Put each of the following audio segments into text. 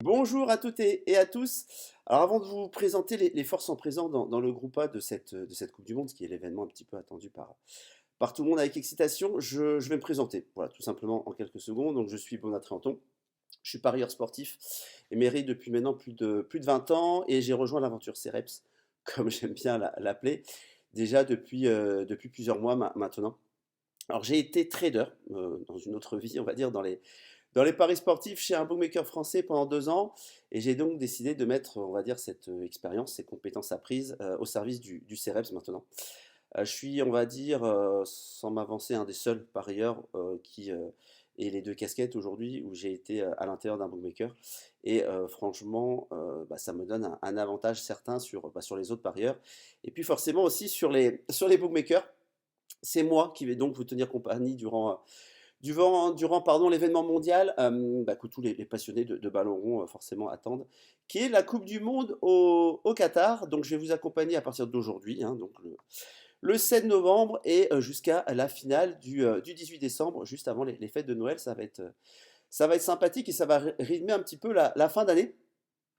Bonjour à toutes et à tous. Alors avant de vous présenter les forces en présent dans le groupe A de cette Coupe du Monde, qui est l'événement un petit peu attendu par tout le monde avec excitation, je vais me présenter. Voilà, tout simplement en quelques secondes. Donc je suis Bonatré Anton, je suis parieur sportif émérite depuis maintenant plus de 20 ans et j'ai rejoint l'aventure Cereps, comme j'aime bien l'appeler, déjà depuis plusieurs mois maintenant. Alors j'ai été trader dans une autre vie, on va dire, dans les paris sportifs chez un bookmaker français pendant 2 ans et j'ai donc décidé de mettre, on va dire, cette, expérience, ces compétences apprises, au service du CEREPS maintenant. Je suis, on va dire, sans m'avancer, un des seuls parieurs, qui, ait les 2 casquettes aujourd'hui où j'ai été, à l'intérieur d'un bookmaker et franchement, bah, ça me donne un avantage certain sur les autres parieurs et puis forcément aussi sur les bookmakers. C'est moi qui vais donc vous tenir compagnie durant pardon, l'événement mondial, bah, que tous les passionnés de ballon rond, forcément attendent, qui est la coupe du monde au Qatar. Donc je vais vous accompagner à partir d'aujourd'hui, hein, donc le 7 novembre et jusqu'à la finale du 18 décembre, juste avant les fêtes de Noël. Ça va être sympathique et ça va rythmer un petit peu la fin d'année.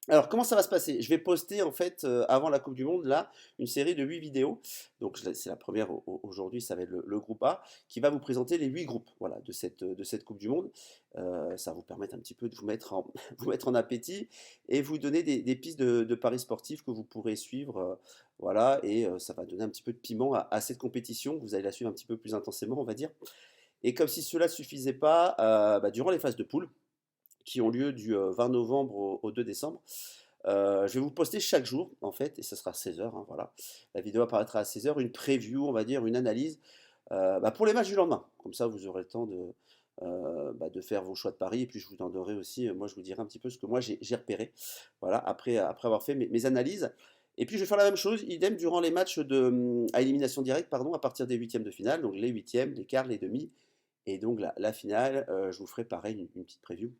Alors, comment ça va se passer? Je vais poster en fait, avant la coupe du monde, là, une série de 8 vidéos. Donc c'est la première aujourd'hui, ça va être le groupe A, qui va vous présenter les 8 groupes, voilà, de cette coupe du monde. Ça va vous permettre un petit peu de vous mettre en vous mettre en appétit et vous donner des pistes de paris sportifs que vous pourrez suivre, voilà et ça va donner un petit peu de piment à cette compétition. Vous allez la suivre un petit peu plus intensément, on va dire et comme si cela ne suffisait pas, bah, durant les phases de poule qui ont lieu du 20 novembre au 2 décembre. Je vais vous poster chaque jour, en fait, et ce sera 16 h, hein, voilà. La vidéo apparaîtra à 16 h, une preview, on va dire, une analyse bah, pour les matchs du lendemain. Comme ça, vous aurez le temps bah, de faire vos choix de paris, et puis je vous en donnerai aussi, moi je vous dirai un petit peu ce que moi j'ai repéré, voilà, après avoir fait mes analyses. Et puis je vais faire la même chose, idem durant les matchs à élimination directe, pardon, à partir des huitièmes de finale, donc les huitièmes, les quarts, les demi, et donc la finale, je vous ferai pareil, une petite preview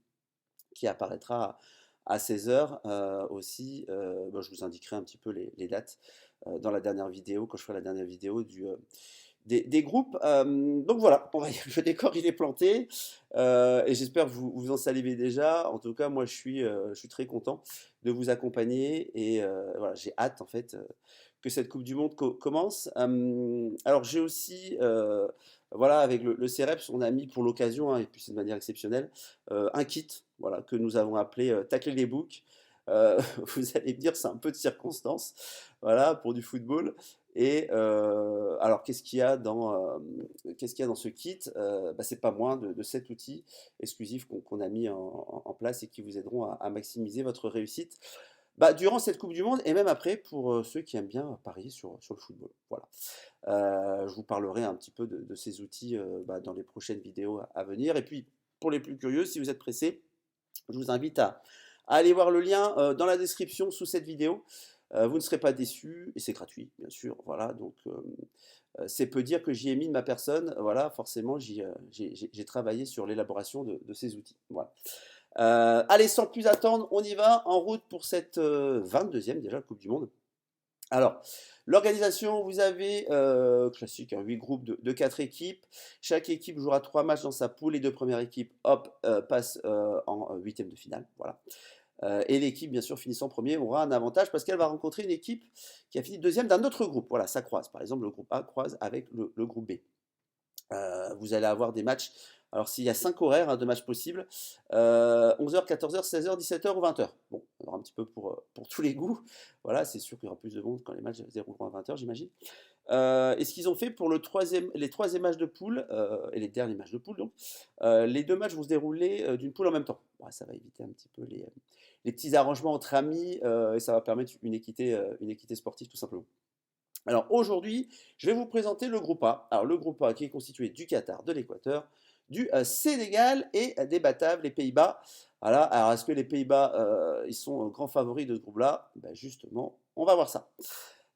qui apparaîtra à 16 h aussi. Bah, je vous indiquerai un petit peu les dates dans la dernière vidéo, quand je ferai la dernière vidéo des groupes. Donc voilà, on va dire, le décor il est planté et j'espère que vous en salivez déjà. En tout cas, moi je suis très content de vous accompagner et voilà, j'ai hâte en fait que cette Coupe du Monde commence. Alors j'ai aussi, voilà, avec le CEREPS, on a mis pour l'occasion, hein, et puis c'est de manière exceptionnelle, un kit, voilà, que nous avons appelé Tacler les books. Vous allez me dire, c'est un peu de circonstance, voilà, pour du football. Et alors, qu'est-ce qu'il y a dans ce kit? Bah, c'est pas moins de 7 outils exclusifs qu'on a mis en place et qui vous aideront à maximiser votre réussite bah, durant cette Coupe du Monde et même après pour ceux qui aiment bien parier sur le football. Voilà. Je vous parlerai un petit peu de ces outils bah, dans les prochaines vidéos à venir. Et puis, pour les plus curieux, si vous êtes pressés, je vous invite à aller voir le lien dans la description sous cette vidéo. Vous ne serez pas déçus et c'est gratuit, bien sûr. Voilà, donc c'est peu dire que j'y ai mis de ma personne. Voilà, forcément, j'ai travaillé sur l'élaboration de ces outils. Voilà. Allez, sans plus attendre, on y va en route pour cette 22e déjà Coupe du Monde. Alors, l'organisation, vous avez, classique, hein, 8 groupes de 4 équipes. Chaque équipe jouera 3 matchs dans sa poule. Les 2 premières équipes, hop, passent en huitième de finale. Voilà. Et l'équipe, bien sûr, finissant premier aura un avantage parce qu'elle va rencontrer une équipe qui a fini deuxième d'un autre groupe. Voilà, ça croise. Par exemple, le groupe A croise avec le groupe B. Vous allez avoir des matchs. Alors, s'il y a 5 horaires hein, de matchs possibles, 11 h, 14 h, 16 h, 17 h ou 20 h. Bon, il y aura un petit peu pour tous les goûts. Voilà, c'est sûr qu'il y aura plus de monde quand les matchs se dérouleront à 20 h, j'imagine. Et ce qu'ils ont fait pour les troisième matchs de poule, et les derniers matchs de poule, donc, les 2 matchs vont se dérouler d'une poule en même temps. Ouais, ça va éviter un petit peu les petits arrangements entre amis et ça va permettre une équité sportive tout simplement. Alors aujourd'hui, je vais vous présenter le groupe A. Alors le groupe A qui est constitué du Qatar, de l'Équateur, du Sénégal et des Bataves, les Pays-Bas. Voilà. Alors est-ce que les Pays-Bas, ils sont grands favoris de ce groupe-là? Ben justement, on va voir ça.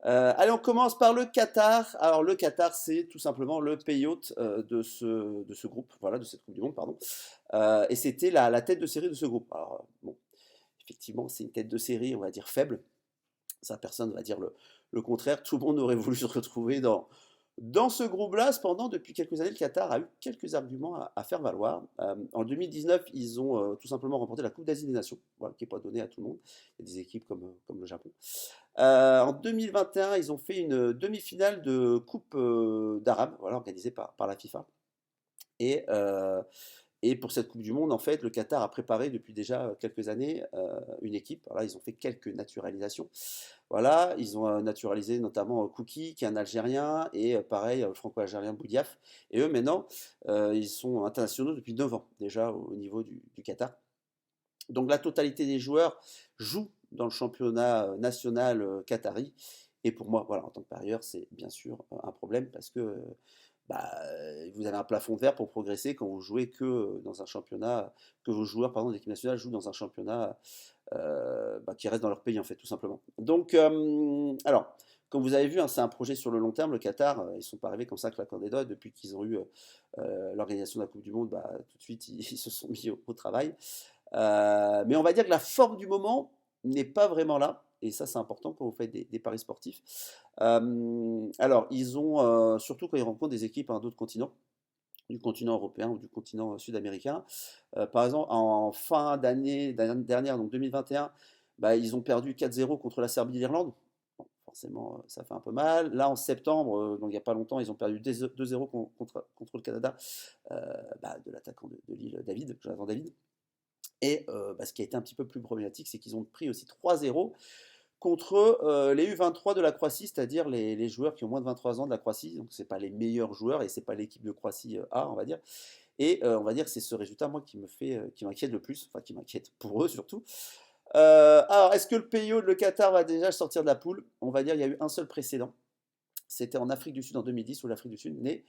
Allez, on commence par le Qatar. Alors le Qatar, c'est tout simplement le pays hôte de ce groupe, voilà, de cette Coupe du Monde, pardon. Et c'était la tête de série de ce groupe. Alors bon, effectivement, c'est une tête de série, on va dire faible. Ça, personne ne va dire le contraire. Tout le monde aurait voulu se retrouver Dans ce groupe-là, cependant, depuis quelques années, le Qatar a eu quelques arguments à faire valoir. En 2019, ils ont tout simplement remporté la Coupe d'Asie des Nations, voilà, qui n'est pas donnée à tout le monde. Il y a des équipes comme le Japon. En 2021, ils ont fait une demi-finale de Coupe d'Arabe, voilà, organisée par la FIFA. Et, euh, et pour cette Coupe du Monde, en fait, le Qatar a préparé depuis déjà quelques années une équipe. Voilà, ils ont fait quelques naturalisations. Voilà, ils ont naturalisé notamment Kouki, qui est un Algérien, et pareil, le franco-algérien Boudiaf. Et eux, maintenant, ils sont internationaux depuis 9 ans déjà au niveau du Qatar. Donc la totalité des joueurs jouent dans le championnat national qatari. Et pour moi, voilà, en tant que parieur, c'est bien sûr un problème parce que bah, vous avez un plafond de verre pour progresser quand vous jouez que dans un championnat, que vos joueurs pardon, d'équipe nationale jouent dans un championnat qui reste dans leur pays en fait, tout simplement. Donc, alors, comme vous avez vu, hein, c'est un projet sur le long terme. Le Qatar, ils ne sont pas arrivés comme ça claquant des doigts. Depuis qu'ils ont eu l'organisation de la Coupe du Monde, bah, tout de suite, ils se sont mis au travail. Mais on va dire que la forme du moment n'est pas vraiment là. Et ça, c'est important quand vous faites des paris sportifs. Alors, ils ont, surtout quand ils rencontrent des équipes d'autres continents, du continent européen ou du continent sud-américain. Par exemple, en fin d'année dernière, donc 2021, bah, ils ont perdu 4-0 contre la Serbie et l'Irlande. Bon, forcément, ça fait un peu mal. Là, en septembre, donc il n'y a pas longtemps, ils ont perdu 2-0 contre le Canada, de l'attaquant de Lille, Jonathan David. Et ce qui a été un petit peu plus problématique, c'est qu'ils ont pris aussi 3-0 contre les U23 de la Croatie, c'est-à-dire les joueurs qui ont moins de 23 ans de la Croatie. Donc c'est pas les meilleurs joueurs et c'est pas l'équipe de Croatie A, on va dire. Et on va dire que c'est ce résultat, moi, qui m'inquiète le plus, enfin qui m'inquiète pour eux surtout. Alors, est-ce que le PIO de le Qatar va déjà sortir de la poule? On va dire qu'il y a eu un seul précédent. C'était en Afrique du Sud en 2010 où l'Afrique du Sud n'est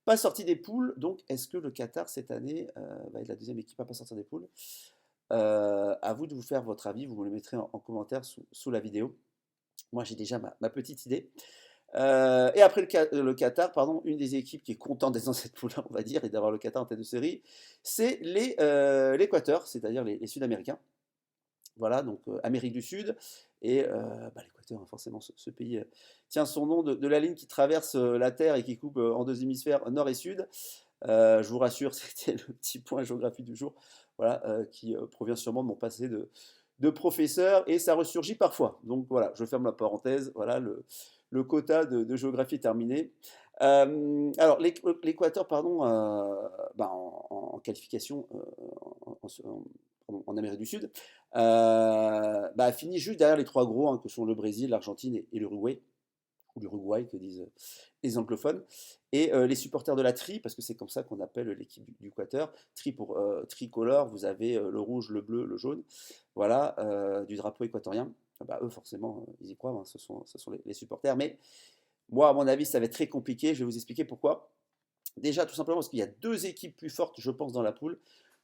pas sortie des poules. Donc, est-ce que le Qatar cette année va être la deuxième équipe à pas sortir des poules? À vous de vous faire votre avis, vous me le mettrez en commentaire sous la vidéo. Moi, j'ai déjà ma petite idée. Et après le Qatar, pardon, une des équipes qui est contente d'être dans cette poule-là, on va dire, et d'avoir le Qatar en tête de série, c'est l'Équateur, c'est-à-dire les Sud-Américains. Voilà, donc Amérique du Sud. Et l'Équateur, hein, forcément, ce pays tient son nom de la ligne qui traverse la Terre et qui coupe en deux hémisphères, nord et sud. Je vous rassure, c'était le petit point géographie du jour, voilà, qui provient sûrement de mon passé de professeur, et ça ressurgit parfois. Donc voilà, je ferme la parenthèse, voilà, le quota de géographie est terminé. Alors, l'Équateur, pardon, en qualification en Amérique du Sud, a fini juste derrière les trois gros, hein, que sont le Brésil, l'Argentine et l'Uruguay, ou l'Uruguay que disent les anglophones, et les supporters de la Tri, parce que c'est comme ça qu'on appelle l'équipe du Équateur, Tri pour tricolore, vous avez le rouge, le bleu, le jaune, voilà, du drapeau équatorien. Eux, forcément, ils y croient, hein, ce sont les supporters, mais moi, à mon avis, ça va être très compliqué, je vais vous expliquer pourquoi. Déjà, tout simplement parce qu'il y a deux équipes plus fortes, je pense, dans la poule,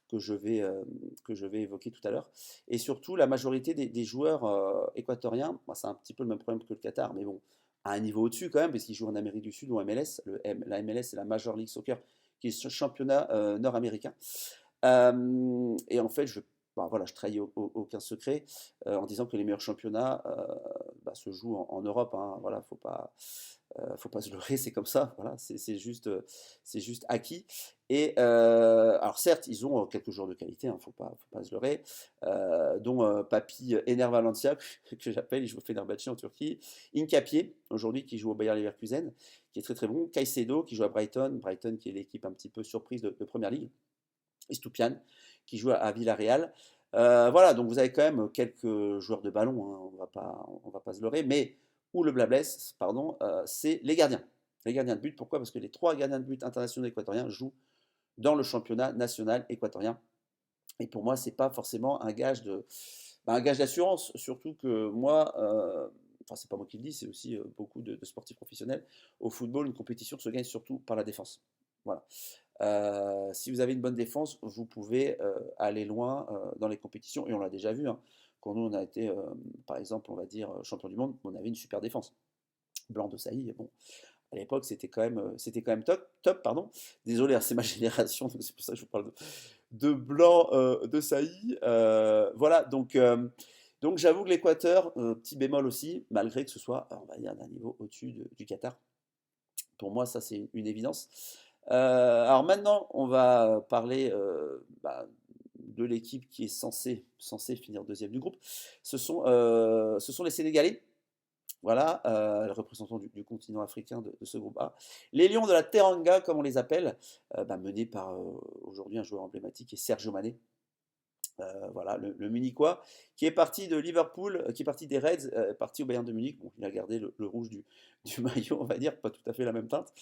que je vais évoquer tout à l'heure. Et surtout, la majorité des joueurs équatoriens, c'est un petit peu le même problème que le Qatar, mais bon, à un niveau au-dessus quand même, parce qu'ils jouent en Amérique du Sud ou en MLS. La MLS, c'est la Major League Soccer, qui est ce championnat nord-américain. Et en fait, je trahis aucun secret en disant que les meilleurs championnats se jouent en Europe. Hein, voilà, faut pas se leurrer, c'est comme ça. Voilà, c'est juste acquis. Et alors certes, ils ont quelques joueurs de qualité, hein, faut pas se leurrer, dont Papi Ener Valencia que j'appelle, il joue au Fenerbahçe en Turquie, Hincapié aujourd'hui qui joue au Bayer Leverkusen, qui est très très bon, Caicedo qui joue à Brighton qui est l'équipe un petit peu surprise de Première Ligue, et Stoupian qui joue à Villarreal. Voilà, donc vous avez quand même quelques joueurs de ballon, hein, on va pas se leurrer, mais où le blablaise, pardon, c'est les gardiens. Les gardiens de but, pourquoi? Parce que les trois gardiens de but internationaux équatoriens jouent dans le championnat national équatorien. Et pour moi, c'est pas forcément un gage d'assurance, surtout que moi, enfin c'est pas moi qui le dis, c'est aussi beaucoup de sportifs professionnels. Au football, une compétition se gagne surtout par la défense. Voilà. Si vous avez une bonne défense, vous pouvez aller loin dans les compétitions, et on l'a déjà vu, hein. Quand nous on a été, par exemple, on va dire champion du monde, on avait une super défense. Blanc de Sailly, bon, à l'époque c'était quand même top, pardon. Désolé, hein, c'est ma génération, donc c'est pour ça que je vous parle de Blanc de Sailly. Voilà, donc j'avoue que l'Équateur, petit bémol aussi, malgré que ce soit, on va dire, d'un niveau au-dessus du Qatar, Pour moi, ça, c'est une évidence. Alors maintenant, on va parler de l'équipe qui est censée finir deuxième du groupe. Ce sont les Sénégalais, voilà, les représentants du continent africain de ce groupe A. Les Lions de la Teranga, comme on les appelle, menés par aujourd'hui un joueur emblématique qui est Sergio Mané. Voilà, le Munichois, qui est parti de Liverpool, qui est parti des Reds, parti au Bayern de Munich. Bon, il a gardé le rouge du maillot, on va dire, pas tout à fait la même teinte.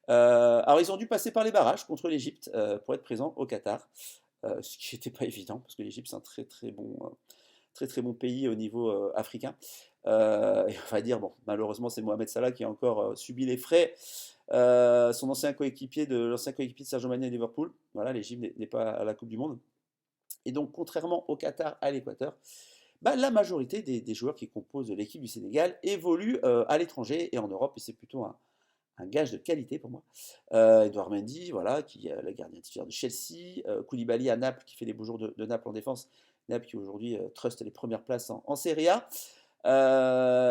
Alors, ils ont dû passer par les barrages contre l'Égypte pour être présents au Qatar, ce qui n'était pas évident, parce que l'Égypte, c'est un très très bon pays au niveau africain. Et on va dire, bon, malheureusement, c'est Mohamed Salah qui a encore subi les frais. Son l'ancien coéquipier de Sergio Mané à Liverpool. Voilà, l'Égypte n'est pas à la Coupe du Monde. Et donc, contrairement au Qatar, à l'Équateur, la majorité des joueurs qui composent l'équipe du Sénégal évoluent à l'étranger et en Europe, et c'est plutôt un gage de qualité pour moi. Edouard Mendy, voilà, qui est le gardien titulaire de Chelsea, Koulibaly à Naples, qui fait les beaux jours de Naples en défense, Naples qui aujourd'hui truste les premières places en Serie A.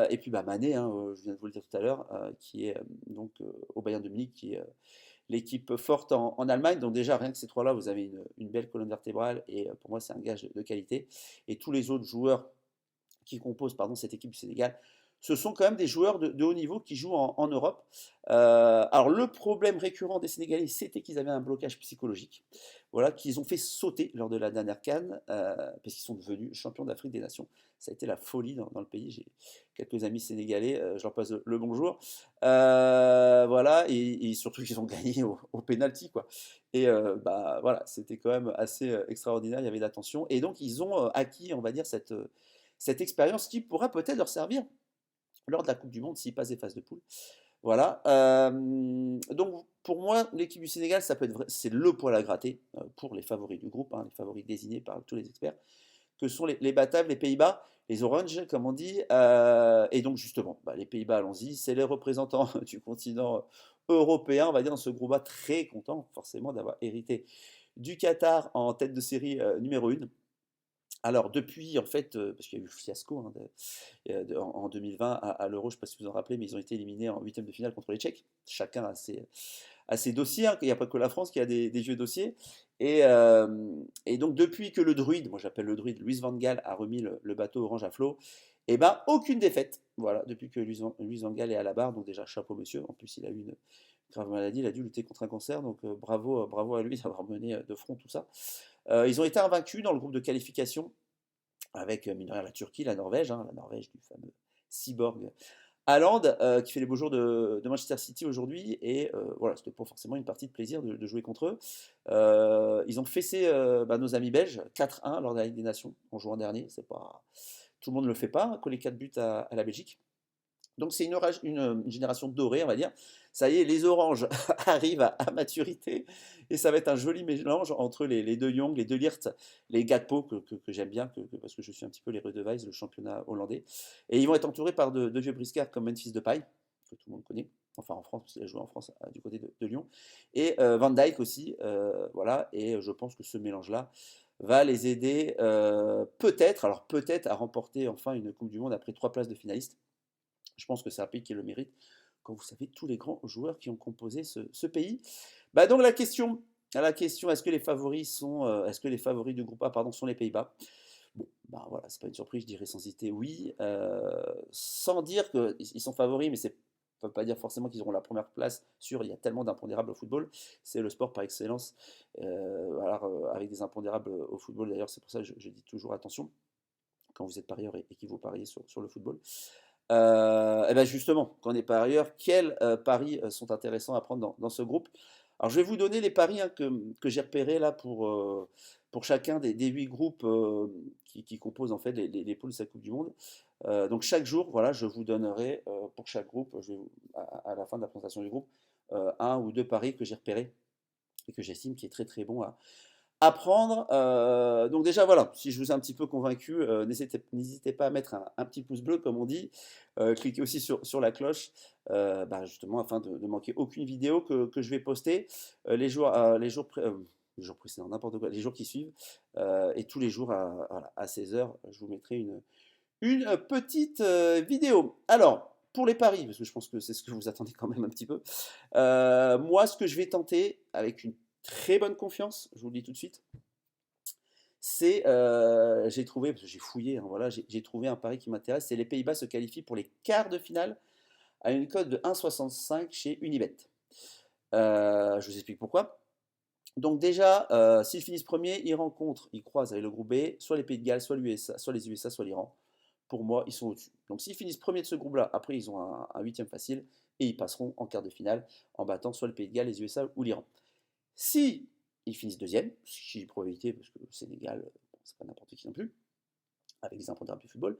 Et puis Mané, hein, je viens de vous le dire tout à l'heure, qui est donc au Bayern de Munich, qui est l'équipe forte en Allemagne. Donc déjà, rien que ces trois-là, vous avez une belle colonne vertébrale et pour moi, c'est un gage de qualité. Et tous les autres joueurs qui composent cette équipe du Sénégal, ce sont quand même des joueurs de haut niveau qui jouent en Europe. Alors le problème récurrent des Sénégalais, c'était qu'ils avaient un blocage psychologique, voilà, qu'ils ont fait sauter lors de la dernière CAN, parce qu'ils sont devenus champions d'Afrique des Nations. Ça a été la folie dans le pays. J'ai quelques amis sénégalais, je leur passe le bonjour. Voilà, et surtout qu'ils ont gagné au penalty, quoi. Et voilà, c'était quand même assez extraordinaire, il y avait de la tension. Et donc ils ont acquis, on va dire, cette expérience qui pourra peut-être leur servir lors de la Coupe du Monde s'ils passent des phases de poule. Voilà. Donc pour moi, l'équipe du Sénégal, c'est le poil à gratter pour les favoris du groupe, hein, les favoris désignés par tous les experts, que sont les Bataves, les Pays-Bas, les Oranges, comme on dit. Et donc justement, les Pays-Bas, allons-y, c'est les représentants du continent européen, on va dire, dans ce groupe-là, très content forcément d'avoir hérité du Qatar en tête de série numéro 1. Alors depuis, en fait, parce qu'il y a eu le fiasco hein, en 2020 à l'Euro, je ne sais pas si vous en rappelez, mais ils ont été éliminés en huitième de finale contre les Tchèques. Chacun a ses dossiers, hein, il n'y a pas que la France qui a des vieux dossiers. Et donc depuis que le druide, moi j'appelle le druide, Luis Van Gaal a remis le bateau orange à flot, et aucune défaite. Voilà, depuis que Luis Van Gaal est à la barre, donc déjà chapeau monsieur. En plus il a eu une grave maladie, il a dû lutter contre un cancer, donc bravo à lui d'avoir mené de front tout ça. Ils ont été invaincus dans le groupe de qualification avec mine de rien, la Turquie, la Norvège du fameux cyborg Haaland, qui fait les beaux jours de Manchester City aujourd'hui. Et voilà, c'était pas forcément une partie de plaisir de jouer contre eux. Ils ont fessé nos amis belges 4-1 lors de la Ligue des Nations en jouant dernier. C'est pas, tout le monde ne le fait pas, coller 4 buts à la Belgique. Donc c'est une génération dorée, on va dire. Ça y est, les oranges arrivent à maturité et ça va être un joli mélange entre les De Jong, les De Ligt, les Gakpo que j'aime bien parce que je suis un petit peu les Rudevijs, le championnat hollandais. Et ils vont être entourés par de vieux briscards comme Memphis Depay, que tout le monde connaît. Enfin en France, parce qu'il a joué en France du côté de Lyon. Et Van Dijk aussi, voilà. Et je pense que ce mélange-là va les aider peut-être à remporter enfin une Coupe du Monde après 3 places de finalistes. Je pense que c'est un pays qui le mérite, quand vous savez tous les grands joueurs qui ont composé ce pays. Donc la question, est-ce que les favoris du groupe A, sont les Pays-Bas? Bon, voilà, c'est pas une surprise, je dirais sans hésiter oui, sans dire qu'ils sont favoris, mais ça ne veut pas dire forcément qu'ils auront la première place il y a tellement d'impondérables au football, c'est le sport par excellence, avec des impondérables au football d'ailleurs, c'est pour ça que je dis toujours attention quand vous êtes parieur et que vous pariez sur le football. Et justement, quand on est parieur, quels paris sont intéressants à prendre dans ce groupe? Alors je vais vous donner les paris hein, que j'ai repérés là pour chacun des 8 groupes qui composent en fait les poules de cette Coupe du Monde. Donc chaque jour, voilà, je vous donnerai pour chaque groupe, à la fin de la présentation du groupe, un ou deux paris que j'ai repérés et que j'estime qui est très très bon à prendre. Donc déjà voilà, si je vous ai un petit peu convaincu, n'hésitez pas à mettre un petit pouce bleu comme on dit, cliquez aussi sur la cloche, justement afin de ne manquer aucune vidéo que je vais poster les jours précédents, n'importe quoi, les jours qui suivent, et tous les jours à 16h, je vous mettrai une petite vidéo. Alors, pour les paris, parce que je pense que c'est ce que vous attendez quand même un petit peu, moi, ce que je vais tenter, avec une très bonne confiance, je vous le dis tout de suite, c'est, j'ai trouvé, parce que j'ai fouillé, hein, voilà, j'ai trouvé un pari qui m'intéresse, c'est les Pays-Bas se qualifient pour les quarts de finale à une cote de 1,65 chez Unibet. Je vous explique pourquoi. Donc déjà, s'ils finissent premiers, ils croisent avec le groupe B, soit les Pays de Galles, soit l'USA, soit les USA, soit l'Iran. Pour moi, ils sont au-dessus. Donc s'ils finissent premiers de ce groupe-là, après ils ont un huitième facile et ils passeront en quart de finale en battant soit le Pays de Galles, les USA ou l'Iran. Si ils finissent deuxième, ce qui est probabilité parce que le Sénégal, bon, c'est pas n'importe qui non plus, avec les impondérables du football,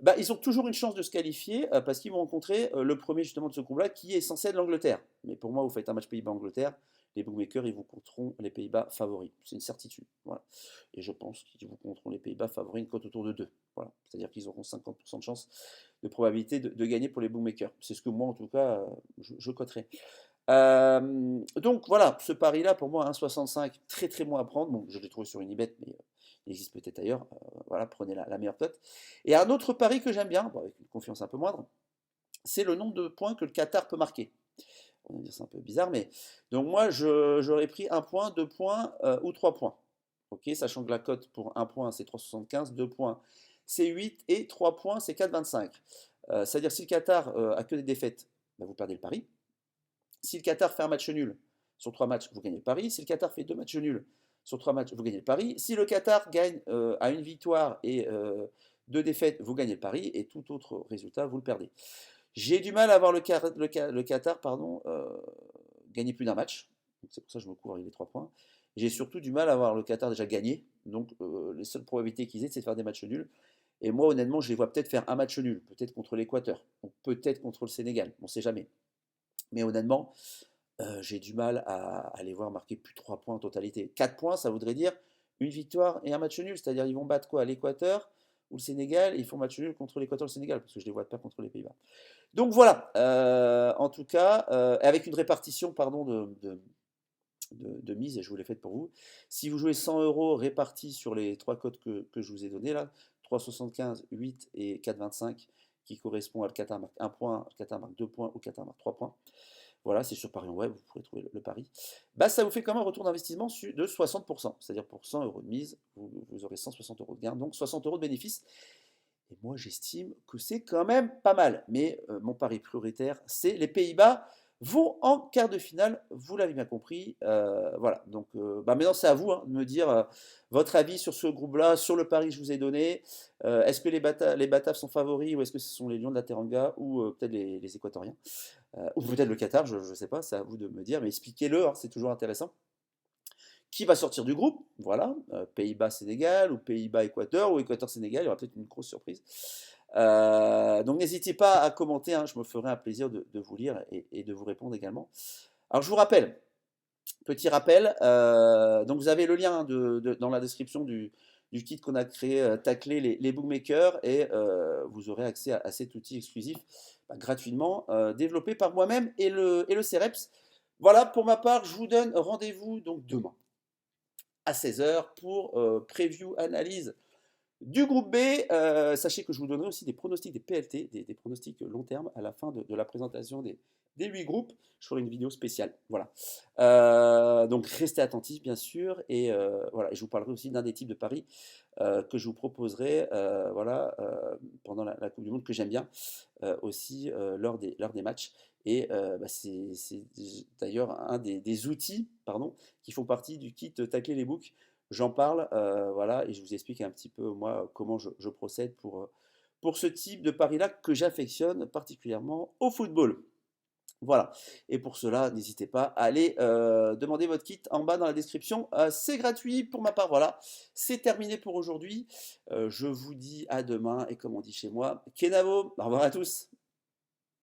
bah, ils ont toujours une chance de se qualifier parce qu'ils vont rencontrer le premier justement de ce groupe-là qui est censé être l'Angleterre. Mais pour moi, vous faites un match Pays-Bas-Angleterre, les bookmakers ils vous compteront les Pays-Bas favoris. C'est une certitude. Voilà. Et je pense qu'ils vous compteront les Pays-Bas favoris une cote autour de 2. Voilà. C'est-à-dire qu'ils auront 50% de chance de probabilité de gagner pour les bookmakers. C'est ce que moi en tout cas je coterai. Donc voilà, ce pari-là, pour moi, 1,65, très très bon à prendre. Bon, je l'ai trouvé sur Unibet, mais il existe peut-être ailleurs. Voilà, prenez la meilleure cote. Et un autre pari que j'aime bien, bon, avec une confiance un peu moindre, c'est le nombre de points que le Qatar peut marquer. On va dire c'est un peu bizarre, mais donc moi j'aurais pris 1 point, 2 points ou 3 points. Ok, sachant que la cote pour 1 point c'est 3,75, 2 points c'est 8 et 3 points c'est 4,25. C'est-à-dire si le Qatar a que des défaites, bah, vous perdez le pari. Si le Qatar fait un match nul sur 3 matchs, vous gagnez le pari. Si le Qatar fait 2 matchs nuls sur 3 matchs, vous gagnez le pari. Si le Qatar gagne à une victoire et 2 défaites, vous gagnez le pari. Et tout autre résultat, vous le perdez. J'ai du mal à voir le Qatar gagner plus d'un match. C'est pour ça que je me couvre avec les 3 points. J'ai surtout du mal à voir le Qatar déjà gagner. Donc les seules probabilités qu'ils aient, c'est de faire des matchs nuls. Et moi, honnêtement, je les vois peut-être faire un match nul. Peut-être contre l'Équateur. Peut-être contre le Sénégal. On ne sait jamais. Mais honnêtement, j'ai du mal à les voir marquer plus de 3 points en totalité. 4 points, ça voudrait dire une victoire et un match nul. C'est-à-dire ils vont battre quoi? L'Équateur ou le Sénégal, et ils font match nul contre l'Équateur ou le Sénégal, parce que je les vois pas contre les Pays-Bas. Donc voilà, en tout cas, avec une répartition pardon, de mise, et je vous l'ai faite pour vous. Si vous jouez 100 euros répartis sur les 3 cotes que je vous ai données là, 3,75, 8 et 4,25, qui correspond à le Qatar marque 1 point, le Qatar marque 2 points ou le Qatar marque 3 points. Voilà, c'est sur Paris en web, vous pourrez trouver le pari. Bah, ça vous fait quand même un retour d'investissement de 60%. C'est-à-dire pour 100 euros de mise, vous aurez 160 euros de gain, donc 60 euros de bénéfice. Et moi, j'estime que c'est quand même pas mal. Mais mon pari prioritaire, c'est les Pays-Bas vont en quart de finale, vous l'avez bien compris. Voilà, donc bah maintenant c'est à vous hein, de me dire votre avis sur ce groupe-là, sur le pari que je vous ai donné. Est-ce que les Bataves sont favoris ou est-ce que ce sont les Lions de la Teranga ou peut-être les Équatoriens ou peut-être le Qatar, je ne sais pas, c'est à vous de me dire, mais expliquez-le, hein, c'est toujours intéressant. Qui va sortir du groupe? Voilà, Pays-Bas-Sénégal ou Pays-Bas-Équateur ou Équateur-Sénégal, il y aura peut-être une grosse surprise. Donc n'hésitez pas à commenter, hein, je me ferai un plaisir de vous lire et de vous répondre également. Alors je vous rappelle, petit rappel, donc vous avez le lien dans la description du kit qu'on a créé, tacler les bookmakers, et vous aurez accès à cet outil exclusif gratuitement, développé par moi-même et le CEREPS. Voilà, pour ma part, je vous donne rendez-vous donc demain à 16 h pour preview, analyse du groupe B. Sachez que je vous donnerai aussi des pronostics des PLT, des pronostics long terme à la fin de la présentation des 8 groupes. Je ferai une vidéo spéciale. Voilà. Donc restez attentifs bien sûr. Et voilà. Et je vous parlerai aussi d'un des types de paris que je vous proposerai voilà, pendant la Coupe du Monde, que j'aime bien aussi lors des matchs. Et bah, c'est d'ailleurs un des outils pardon, qui font partie du kit Tacler les books. J'en parle, voilà, et je vous explique un petit peu moi comment je procède pour ce type de pari-là que j'affectionne particulièrement au football. Voilà, et pour cela, n'hésitez pas à aller demander votre kit en bas dans la description. C'est gratuit pour ma part, voilà. C'est terminé pour aujourd'hui. Je vous dis à demain, et comme on dit chez moi, Kenavo, au revoir à tous.